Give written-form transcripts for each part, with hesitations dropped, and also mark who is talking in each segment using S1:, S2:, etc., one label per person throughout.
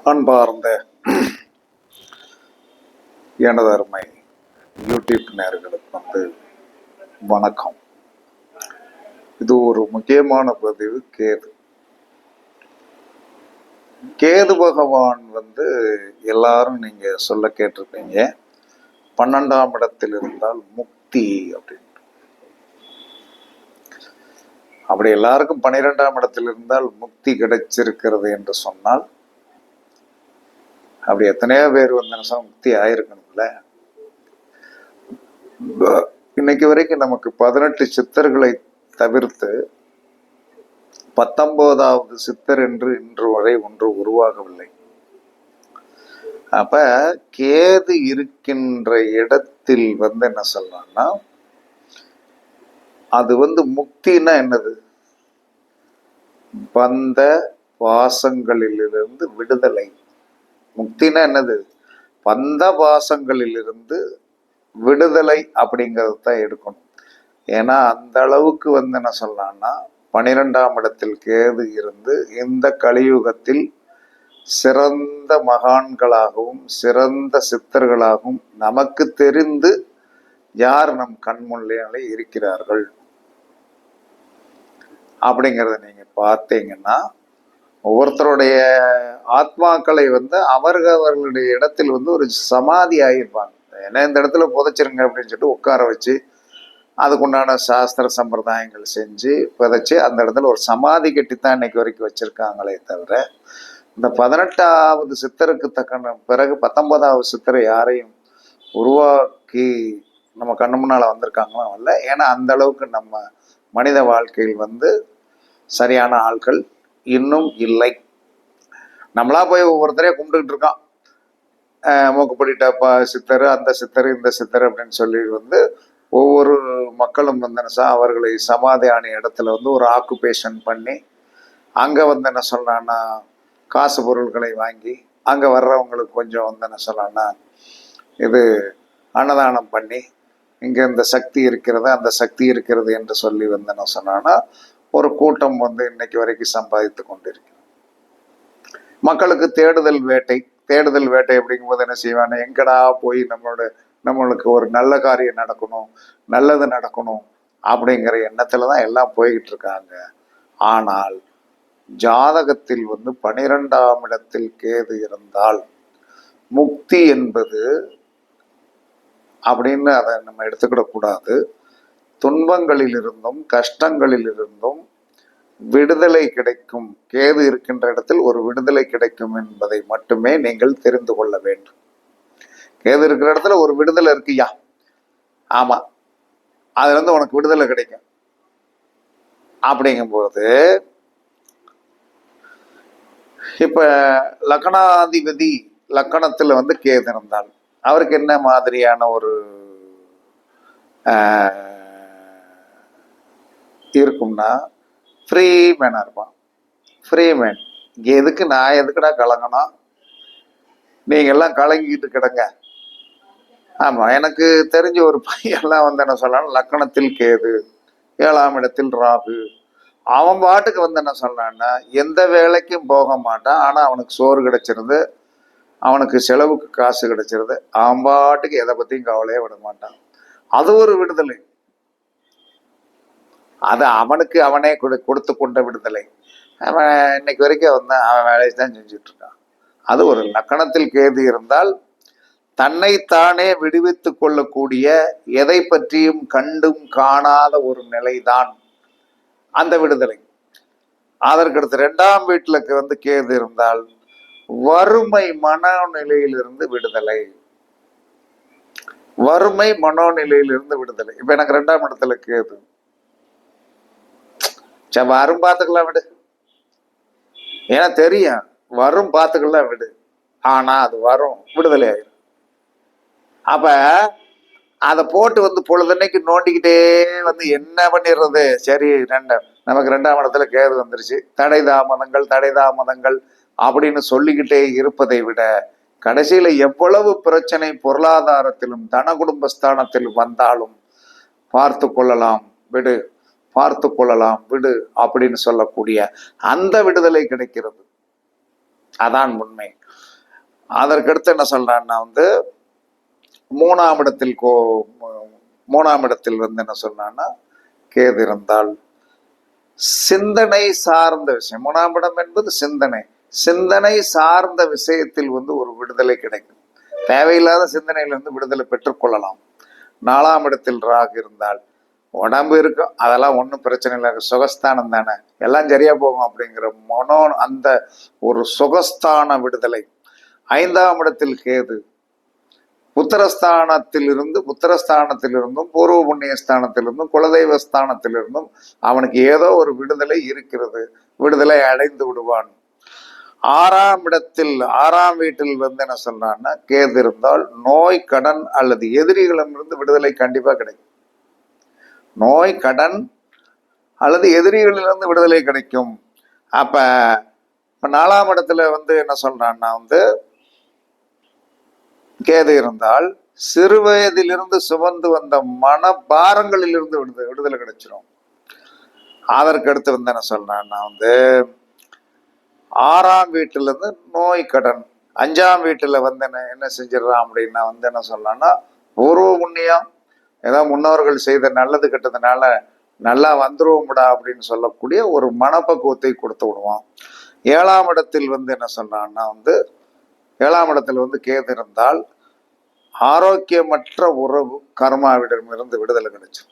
S1: அன்பார்ந்த எனது அருமை யூடியூப் நேயர்களுக்கு வணக்கம். இது ஒரு முக்கியமான பதிவு. கேது பகவான் எல்லாரும் நீங்க சொல்ல கேட்டிருப்பீங்க, 12ஆம் இடத்தில் இருந்தால் முக்தி அப்படின்னு. அப்படி எல்லாருக்கும் 12ஆம் இடத்தில் இருந்தால் முக்தி கிடைச்சிருக்கிறது என்று சொன்னால், அப்படி எத்தனையோ பேர் முக்தி ஆயிருக்கணும்ல. இன்னைக்கு வரைக்கும் நமக்கு 18 சித்தர்களை தவிர்த்து 19வது சித்தர் என்று இன்று வரை ஒன்று உருவாகவில்லை. அப்ப கேது இருக்கின்ற இடத்தில் என்ன சொல்லலாம்னா, அது முக்தினா என்னது? பந்த பாசங்களிலிருந்து விடுதலை. முக்தினா என்னது? பந்த பாசங்களிலிருந்து விடுதலை அப்படிங்கிறது தான் எடுக்கணும். ஏன்னா அந்த அளவுக்கு என்ன சொல்லலாம்னா, 12ஆம் இடத்தில் கேது இருந்து இந்த கலியுகத்தில் சிறந்த மகான்களாகவும் சிறந்த சித்தர்களாகவும் நமக்கு தெரிந்து யார் நம் கண்முன்னே இருக்கிறார்கள் அப்படிங்கிறத நீங்க பார்த்தீங்கன்னா, ஒவ்வொருத்தருடைய ஆத்மாக்களை அவர்களுடைய இடத்தில் ஒரு சமாதி ஆகியிருப்பாங்க. ஏன்னா இந்த இடத்துல புதைச்சிருங்க அப்படின்னு சொல்லிட்டு உட்கார வச்சு அதுக்குண்டான சாஸ்திர சம்பிரதாயங்கள் செஞ்சு புதைச்சி அந்த இடத்துல ஒரு சமாதி கட்டித்தான் இன்னைக்கு வரைக்கும் வச்சிருக்காங்களே தவிர, இந்த 18வது சித்தருக்கு தக்க பிறகு 19வது சித்தரை யாரையும் உருவாக்கி நம்ம கண்ணு முன்னால வந்திருக்காங்களோ இல்லை. ஏன்னா அந்த அளவுக்கு நம்ம மனித வாழ்க்கையில் சரியான ஆட்கள் இன்னும் இல்லை. நம்மளா போய் ஒவ்வொருத்தரையும் கும்பிட்டுக்கிட்டு இருக்கோம். மூக்குப்படிட்டப்பா சித்தர், அந்த சித்தர், இந்த சித்தர் அப்படின்னு சொல்லி ஒவ்வொரு மக்களும் அவர்களை சமாதியான இடத்துல ஒரு ஆக்குபேஷன் பண்ணி அங்கே என்ன சொல்லலான்னா காசு பொருள்களை வாங்கி அங்கே வர்றவங்களுக்கு கொஞ்சம் என்ன சொல்லலான்னா இது அன்னதானம் பண்ணி இங்கே இந்த சக்தி இருக்கிறது அந்த சக்தி இருக்கிறது என்று சொல்லி என்ன சொன்னான்னா ஒரு கூட்டம் இன்னைக்கு வரைக்கும் சம்பாதித்து கொண்டிருக்கு. மக்களுக்கு தேடுதல் வேட்டை அப்படிங்கும்போது என்ன செய்வாங்க, எங்கடா போய் நம்மளுக்கு ஒரு நல்ல காரியம் நடக்கணும், நல்லது நடக்கணும் அப்படிங்கிற எண்ணத்துல தான் எல்லாம் போய்கிட்டு இருக்காங்க. ஆனால் ஜாதகத்தில் 12ஆம் இடத்தில் கேது இருந்தால் முக்தி என்பது அப்படின்னு அதை நம்ம எடுத்துக்கிடக்கூடாது. துன்பங்களில் இருந்தும் கஷ்டங்களில் இருந்தும் விடுதலை கிடைக்கும். கேது இருக்கின்ற இடத்தில் ஒரு விடுதலை கிடைக்கும் என்பதை மட்டுமே நீங்கள் தெரிந்து கொள்ள வேண்டும். கேது இருக்கிற இடத்துல ஒரு விடுதலை இருக்குயா, ஆமா, அதுல உனக்கு விடுதலை கிடைக்கும். அப்படிங்கும்போது இப்ப லக்னாதிபதி லக்கணத்துல கேது இருந்தால் அவருக்கு என்ன மாதிரியான ஒரு இருக்கும்னா, ஃப்ரீ மேனா இருப்பான். Free man. எதுக்கு நான் எதுக்குடா கலங்கணும், நீங்க எல்லாம் கலங்கிட்டு கிடங்க. ஆமா, எனக்கு தெரிஞ்ச ஒரு பையன்லாம் என்ன சொல்லலாம், லக்கணத்தில் கேது, 7ஆம் இடத்தில் ராகு, அவன் பாட்டுக்கு என்ன சொன்னான்னா எந்த வேலைக்கும் போக மாட்டான். ஆனா அவனுக்கு சோறு கிடைச்சிருது, அவனுக்கு செலவுக்கு காசு கிடைச்சிருது, அவன் பாட்டுக்கு எதை பத்தியும் கவலையே விட மாட்டான். அது ஒரு விடுதலை. அது அவனுக்கு அவனே கொடுத்து கொண்ட விடுதலை. அவன் இன்னைக்கு வரைக்கும் அவன் வேலையை தான் செஞ்சுட்டு இருக்கான். அது ஒரு லக்கணத்தில் கேது இருந்தால் தன்னைத்தானே விடுவித்து கொள்ளக்கூடிய, எதை பற்றியும் கண்டும் காணாத ஒரு நிலைதான் அந்த விடுதலை. அதற்கடுத்து 2ஆம் வீட்டுல கேது இருந்தால் வறுமை மனோநிலையிலிருந்து விடுதலை. வறுமை மனோநிலையிலிருந்து விடுதலை. இப்ப எனக்கு 2ஆம் இடத்துல கேது, வரும் பார்த்துக்கலாம் விடு, ஏன்னா தெரியும் வரும் பார்த்துக்கலாம் விடு, ஆனா அது வரும், விடுதலை ஆயிரும். அப்ப அதை போட்டு பொழுதன்னைக்கு நோண்டிக்கிட்டே என்ன பண்ணிடுறது? சரி, நமக்கு 2ஆம் இடத்துல கேது வந்துருச்சு, தடை தாமதங்கள் அப்படின்னு சொல்லிக்கிட்டே இருப்பதை விட கடைசியில எவ்வளவு பிரச்சனை பொருளாதாரத்திலும் தன குடும்பஸ்தானத்திலும் வந்தாலும் பார்த்து கொள்ளலாம் விடு அப்படின்னு சொல்லக்கூடிய அந்த விடுதலை கிடைக்கிறது. அதான் உண்மை. அதற்கடுத்து என்ன சொல்றான்னா வந்து மூணாம் இடத்தில் மூணாம் இடத்தில் வந்து என்ன சொல்றான்னா கேது இருந்தால் சிந்தனை சார்ந்த விஷயம். மூணாம் இடம் என்பது சிந்தனை. சிந்தனை சார்ந்த விஷயத்தில் வந்து ஒரு விடுதலை கிடைக்கும். தேவையில்லாத சிந்தனையிலிருந்து விடுதலை பெற்றுக்கொள்ளலாம். நாலாம் இடத்தில் ராகு இருந்தால் உடம்பு இருக்கும், அதெல்லாம் ஒன்றும் பிரச்சனை இல்லை, சுகஸ்தானம் தானே, எல்லாம் சரியா போகும் அப்படிங்கிற அந்த ஒரு சுகஸ்தான விடுதலை. ஐந்தாம் இடத்தில் கேது புத்திரஸ்தானத்திலிருந்தும் பூர்வ புண்ணிய ஸ்தானத்திலிருந்தும் குலதெய்வ ஸ்தானத்திலிருந்தும் அவனுக்கு ஏதோ ஒரு விடுதலை இருக்கிறது, விடுதலை அடைந்து விடுவான். ஆறாம் வீட்டில் வந்து என்ன சொல்றான்னா கேது இருந்தால் நோய் கடன் அல்லது எதிரிகளிடமிருந்து விடுதலை கண்டிப்பா கிடைக்கும். நோய் கடன் அல்லது எதிரிகளிலிருந்து விடுதலை கிடைக்கும். அப்ப நாலாம் இடத்துல வந்து என்ன சொல்றான்னா வந்து கேது இருந்தால் சிறு வயதிலிருந்து சுமந்து வந்த மனபாரங்களிலிருந்து விடுதலை கிடைச்சிடும். அதற்கு அடுத்து வந்து என்ன சொல்றான்னா வந்து ஆறாம் வீட்டுல இருந்து நோய் கடன், அஞ்சாம் வீட்டுல வந்து என்ன செஞ்சிடறான் அப்படின்னா வந்து என்ன சொல்லலாம்னா பூர்வ புண்ணியம், ஏதோ முன்னோர்கள் செய்த நல்லது கெட்டதுனால நல்லா வந்துருவோம்டா அப்படின்னு சொல்லக்கூடிய ஒரு மனப்பக்குவத்தை கொடுத்து விடுவான். ஏழாம் இடத்தில் வந்து என்ன சொல்றான்னா வந்து ஏழாம் இடத்துல வந்து கேது இருந்தால் ஆரோக்கியமற்ற உறவு கர்மாவிடமிருந்து விடுதலை கிடைச்சு.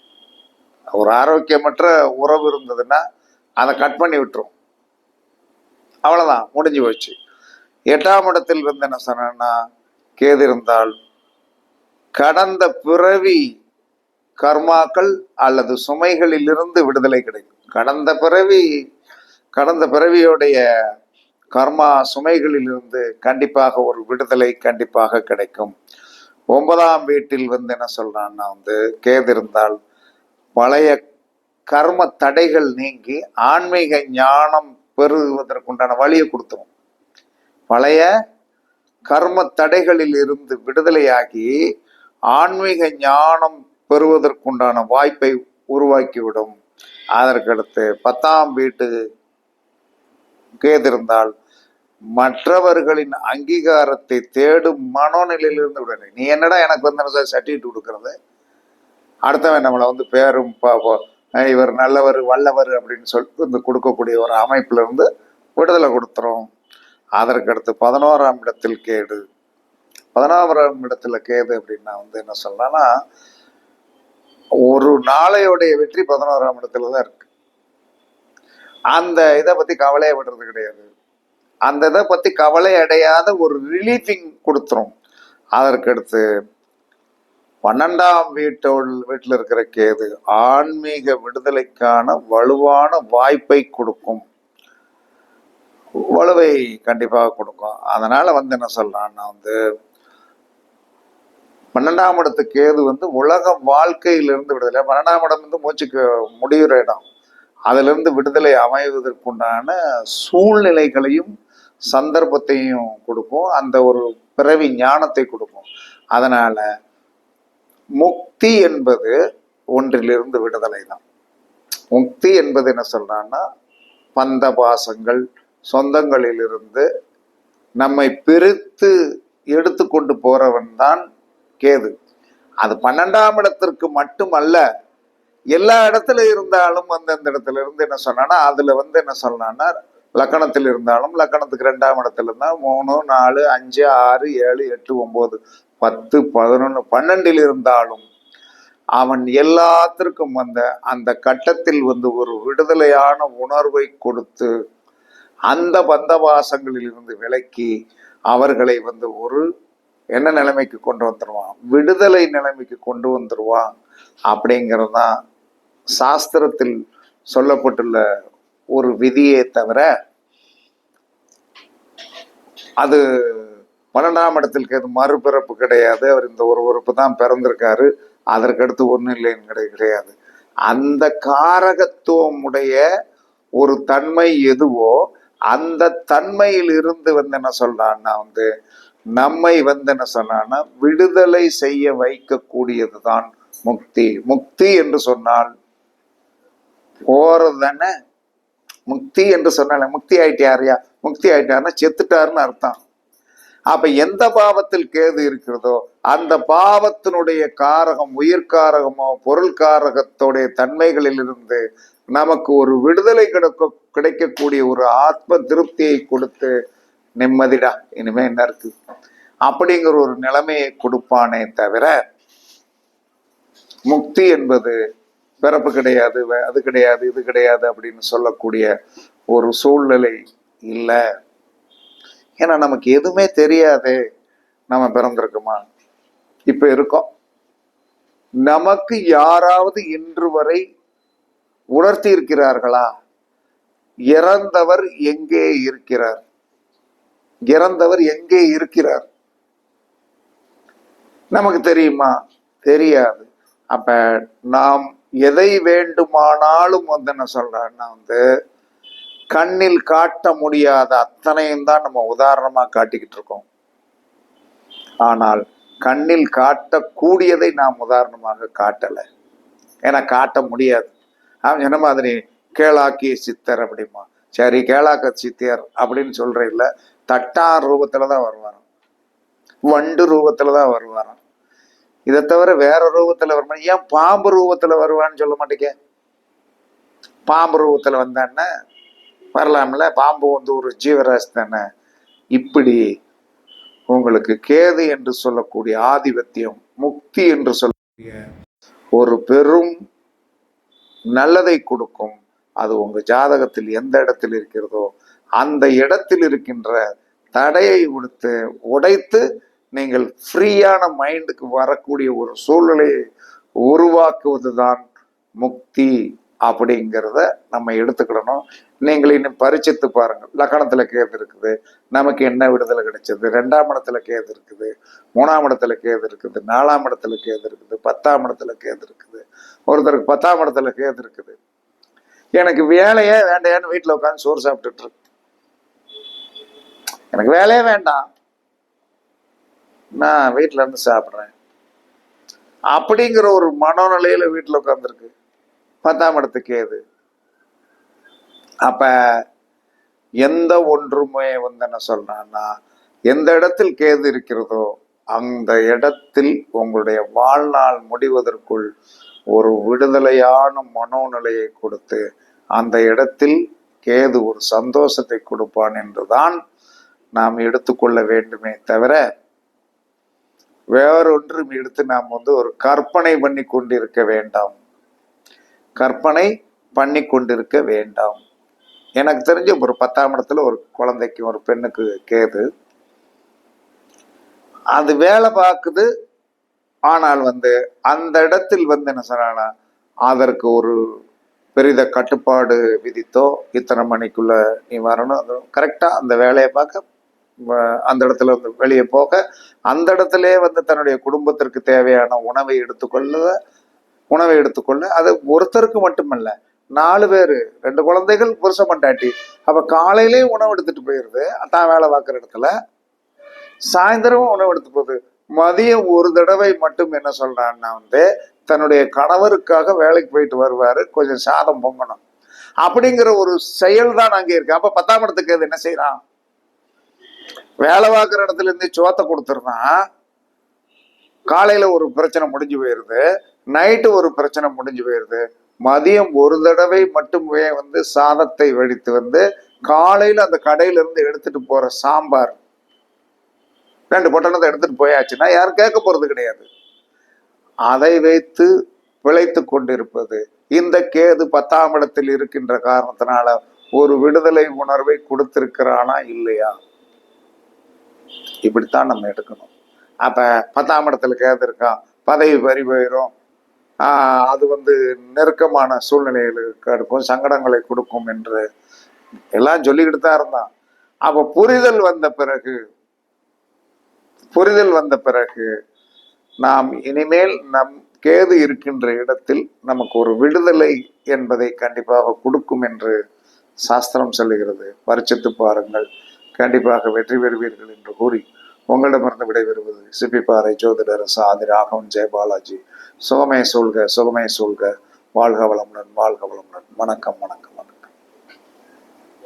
S1: ஒரு ஆரோக்கியமற்ற உறவு இருந்ததுன்னா அதை கட் பண்ணி விட்டுரும், அவ்வளவுதான், முடிஞ்சு போச்சு. எட்டாம் இடத்தில் வந்து என்ன சொன்னா கேது இருந்தால் கடந்த பிறவி கர்மாக்கள் அல்லது சுமைகளில் இருந்து விடுதலை கிடைக்கும். கடந்த பிறவியோடைய கர்மா சுமைகளில் இருந்து கண்டிப்பாக ஒரு விடுதலை கண்டிப்பாக கிடைக்கும். ஒன்பதாம் வீட்டில் வந்து என்ன சொல்றான்னா வந்து கேது இருந்தால் பழைய கர்ம தடைகள் நீங்கி ஆன்மீக ஞானம் பெறுவதற்குண்டான வழியை கொடுத்துரும். பழைய கர்ம தடைகளில் இருந்து விடுதலையாகி ஆன்மீக ஞானம் பெறுவதற்குண்டான வாய்ப்பை உருவாக்கிவிடும். அதற்கடுத்து 10ஆம் வீட்டு கேது இருந்தால் மற்றவர்களின் அங்கீகாரத்தை தேடும் மனோநிலையிலிருந்து விடுதலை. நீ என்னடா எனக்கு வந்து சர்டிஃபிகேட் கொடுக்கறது, அடுத்தவன் நம்மளை வந்து பேரும் இவர் நல்லவர் வல்லவர் அப்படின்னு சொல்லிட்டு இந்த கொடுக்கக்கூடிய ஒரு அமைப்புல இருந்து விடுதலை கொடுத்துரும். அதற்கடுத்து 11ஆம் இடத்தில் கேது. 11ஆம் இடத்துல கேது அப்படின்னா வந்து என்ன சொல்லலாம்னா ஒரு நாளையோடைய வெற்றி 11ஆம் இடத்துலதான் இருக்கு. அந்த இதை பத்தி கவலையை விடுறது கிடையாது. அந்த இதை பத்தி கவலை அடையாத ஒரு ரிலீஃபிங் கொடுத்துரும். அதற்கடுத்து 12ஆம் வீட்டில் இருக்கிற கேது ஆன்மீக விடுதலைக்கான வலுவான வாய்ப்பை கொடுக்கும், வலுவை கண்டிப்பாக கொடுக்கும். அதனால வந்து என்ன சொல்றான்னா வந்து 12ஆம் இடத்து கேது வந்து உலக வாழ்க்கையிலிருந்து விடுதலை. 12ஆம் இடம் வந்து மூச்சுக்கு முடிகிற இடம். அதுல இருந்து விடுதலை அமைவதற்குண்டான சூழ்நிலைகளையும் சந்தர்ப்பத்தையும் கொடுக்கும், அந்த ஒரு பிறவி ஞானத்தை கொடுக்கும். அதனால முக்தி என்பது ஒன்றிலிருந்து விடுதலை தான். முக்தி என்பது என்ன சொல்றான்னா பந்த பாசங்கள் சொந்தங்களிலிருந்து நம்மை பிரித்து எடுத்து கொண்டு போறவன் தான் கேது. அது 12ஆம் இடத்திற்கு மட்டுமல்ல, எல்லா இடத்துல இருந்தாலும் அந்தந்த இடத்துல இருந்து என்ன சொன்னா அதுல வந்து என்ன சொன்னா லக்கணத்தில் இருந்தாலும் லக்கணத்துக்கு 2ஆம் இடத்துல இருந்தா 3, 4, 5, 6, 7, 8, 9, 10, 11, 12 இருந்தாலும் அவன் எல்லாத்திற்கும் அந்த கட்டத்தில் வந்து ஒரு விடுதலையான உணர்வை கொடுத்து அந்த பந்தவாசங்களில் இருந்து விலக்கி அவர்களை வந்து ஒரு என்ன நிலைமைக்கு கொண்டு வந்துருவான், விடுதலை நிலைமைக்கு கொண்டு வந்துருவான். அப்படிங்கிறதுதான் சாஸ்திரத்தில் சொல்லப்பட்டுள்ள ஒரு விதியே தவிர அது 12ஆம் இடத்திற்கு அது மறுபிறப்பு கிடையாது. அவர் இந்த ஒரு உறுப்பு தான் பிறந்திருக்காரு, அதற்கடுத்து ஒன்றும் இல்லைன்னு கிடையாது. அந்த காரகத்துவம் உடைய ஒரு தன்மை எதுவோ அந்த தன்மையில் இருந்து வந்து என்ன சொல்றான்னா வந்து நம்மை வந்து என்ன சொன்னா விடுதலை செய்ய வைக்கக்கூடியதுதான் முக்தி. முக்தி என்று சொன்னால் போறது தானே, முக்தி என்று சொன்னால முக்தி ஆயிட்டாரியா, முக்தி ஆயிட்டாருன்னா செத்துட்டாருன்னு அர்த்தம். அப்ப எந்த பாவத்தில் கேது இருக்கிறதோ அந்த பாவத்தினுடைய காரகம், உயிர்காரகமோ பொருள் காரகத்தோடைய தன்மைகளில் இருந்து நமக்கு ஒரு விடுதலை கிடைக்கக்கூடிய ஒரு ஆத்ம திருப்தியை கொடுத்து நிம்மதிடா இனிமே என்ன இருக்கு அப்படிங்கிற ஒரு நிலைமையை கொடுப்பானே தவிர, முக்தி என்பது பிறப்பு கிடையாது, அது கிடையாது, இது கிடையாது அப்படின்னு சொல்லக்கூடிய ஒரு சூழ்நிலை இல்லை. ஏன்னா நமக்கு எதுவுமே தெரியாது. நம்ம பிறந்திருக்குமா, இப்ப இருக்கோம். நமக்கு யாராவது இன்று வரை உணர்த்தி இருக்கிறார்களா இறந்தவர் எங்கே இருக்கிறார், இறந்தவர் எங்கே இருக்கிறார்? நமக்கு தெரியுமா? தெரியாது. அப்ப நாம் எதை வேண்டுமானாலும் வந்து என்ன சொல்றேன்னா கண்ணில் காட்ட முடியாத அத்தனையும் தான் நம்ம உதாரணமா காட்டிக்கிட்டு இருக்கோம். ஆனால் கண்ணில் காட்டக்கூடியதை நாம் உதாரணமாக காட்டலை. ஏன்னா காட்ட முடியாது. அவன் என்ன மாதிரி கேளாக்கிய சித்தர் அப்படிமா, சரி கேளாக்க சித்தர் அப்படின்னு சொல்ற இல்ல, தட்டான் ரூபத்துலதான் வருவாராம், வண்டு ரூபத்துலதான் வருவாராம். இதை தவிர வேற ரூபத்துல வருமா? ஏன் பாம்பு ரூபத்துல வருவான்னு சொல்ல மாட்டேங்க? பாம்பு ரூபத்துல வந்தான்னா வரலாம்ல, பாம்பு ஒரு ஜீவராசி தானே. இப்படி உங்களுக்கு கேது என்று சொல்லக்கூடிய ஆதிபத்தியம், முக்தி என்று சொல்லக்கூடிய ஒரு பெரும் நல்லதை கொடுக்கும். அது உங்க ஜாதகத்தில் எந்த இடத்தில் இருக்கிறதோ அந்த இடத்தில் இருக்கின்ற தடையை உடைத்து நீங்கள் ஃப்ரீயான மைண்டுக்கு வரக்கூடிய ஒரு சூழ்நிலையை உருவாக்குவதுதான் முக்தி அப்படிங்கிறத நம்ம எடுத்துக்கிடணும். நீங்கள் இன்னும் பரிச்சித்து பாருங்கள். லக்கணத்துல கேது இருக்குது, நமக்கு என்ன விடுதலை கிடைச்சது? 2ஆம் இடத்துல கேது இருக்குது, 3ஆம் இடத்துல கேது இருக்குது, 4ஆம் இடத்துல கேது இருக்குது, 10ஆம் இடத்துல கேது இருக்குது. ஒருத்தருக்கு 10ஆம் இடத்துல கேது இருக்குது. எனக்கு வேலையே வேண்டையான்னு வீட்டுல உட்காந்து சோறு சாப்பிட்டுட்டு இருக்கு. எனக்கு வேலையே வேண்டாம், நான் வீட்டுல இருந்து சாப்பிட்றேன் அப்படிங்கிற ஒரு மனோநிலையில வீட்டுல உட்காந்துருக்கு. 10ஆம் இடத்துக்கு கேது. அப்ப எந்த ஒன்றுமே என்ன சொல்றான்னா, எந்த இடத்தில் கேது இருக்கிறதோ அந்த இடத்தில் உங்களுடைய வாழ்நாள் முடிவதற்குள் ஒரு விடுதலையான மனோநிலையை கொடுத்து அந்த இடத்தில் கேது ஒரு சந்தோஷத்தை கொடுப்பான் என்றுதான் நாம் எடுத்துக்கொள்ள வேண்டுமே தவிர வேறொன்றும் எடுத்து நாம் ஒரு கற்பனை பண்ணி கொண்டிருக்க வேண்டாம். கற்பனை பண்ணி கொண்டிருக்க வேண்டாம். எனக்கு தெரிஞ்ச ஒரு 10ஆம் இடத்துல ஒரு குழந்தைக்கு, ஒரு பெண்ணுக்கு கேது. அது வேலை பார்க்குது. ஆனால் அந்த இடத்தில் என்ன சொன்னா, அதற்கு ஒரு பெரித கட்டுப்பாடு விதித்தோ, இத்தனை மணிக்குள்ள நீ வரணும், கரெக்டா அந்த வேலையை பார்க்க அந்த இடத்துல வெளியே போக, அந்த இடத்துல தன்னுடைய குடும்பத்திற்கு தேவையான உணவை எடுத்துக்கொள்ள. அது ஒருத்தருக்கு மட்டுமல்ல, 4 பேரு, 2 குழந்தைகள், புருஷ மண்டாட்டி. அப்ப காலையிலே உணவு எடுத்துட்டு போயிருது தான் வேலை பார்க்குற இடத்துல, சாயந்தரமும் உணவு எடுத்து போகுது. மதியம் ஒரு தடவை மட்டும் என்ன சொல்றான்னா தன்னுடைய கணவருக்காக வேலைக்கு போயிட்டு வருவாரு, கொஞ்சம் சாதம் பொங்கணும் அப்படிங்கிற ஒரு செயல் தான் அங்கே இருக்கு. அப்ப 10ஆம் இடத்துக்கு அது என்ன செய்யறான்? வேலை பார்க்குற இடத்துல இருந்து சோத்தை கொடுத்துருந்தான். காலையில ஒரு பிரச்சனை முடிஞ்சு போயிருது, நைட்டு ஒரு பிரச்சனை முடிஞ்சு போயிருது. மதியம் ஒரு தடவை மட்டுமே சாதத்தை வடித்து காலையில அந்த கடையில இருந்து எடுத்துட்டு போற சாம்பார் 2 பொட்டணத்தை எடுத்துட்டு போயாச்சுன்னா யாரும் கேட்க போறது கிடையாது. அதை வைத்து பிழைத்து கொண்டிருப்பது இந்த கேது 10ஆம் இடத்தில் இருக்கின்ற காரணத்தினால ஒரு விடுதலை உணர்வை கொடுத்திருக்கிறானா இல்லையா? இப்படித்தான் நம்ம எடுக்கணும். அப்ப 10ஆம் இடத்துல கேது இருக்கான், பதவி பறி போயிடும், அது நெருக்கமான சூழ்நிலைகளுக்கு எடுக்கும், சங்கடங்களை கொடுக்கும் என்று எல்லாம் சொல்லிக்கிட்டு தான் இருந்தான். அப்ப புரிதல் வந்த பிறகு நாம் இனிமேல் நம் கேது இருக்கின்ற இடத்தில் நமக்கு ஒரு விடுதலை என்பதை கண்டிப்பாக கொடுக்கும் என்று சாஸ்திரம் சொல்லுகிறது. பரிச்சித்து பாருங்கள், கண்டிப்பாக வெற்றி பெறுவீர்கள் என்று கூறி உங்களிடமிருந்து விடைபெறுவது சிப்பிப்பாறை ஜோதிடர் சாதி ராகவன் ஜெயபாலாஜி. சுகமே சூழ்க, சுகமே சூழ்க. வாழ்க வளமுடன், வாழ்க வளமுடன். வணக்கம், வணக்கம்.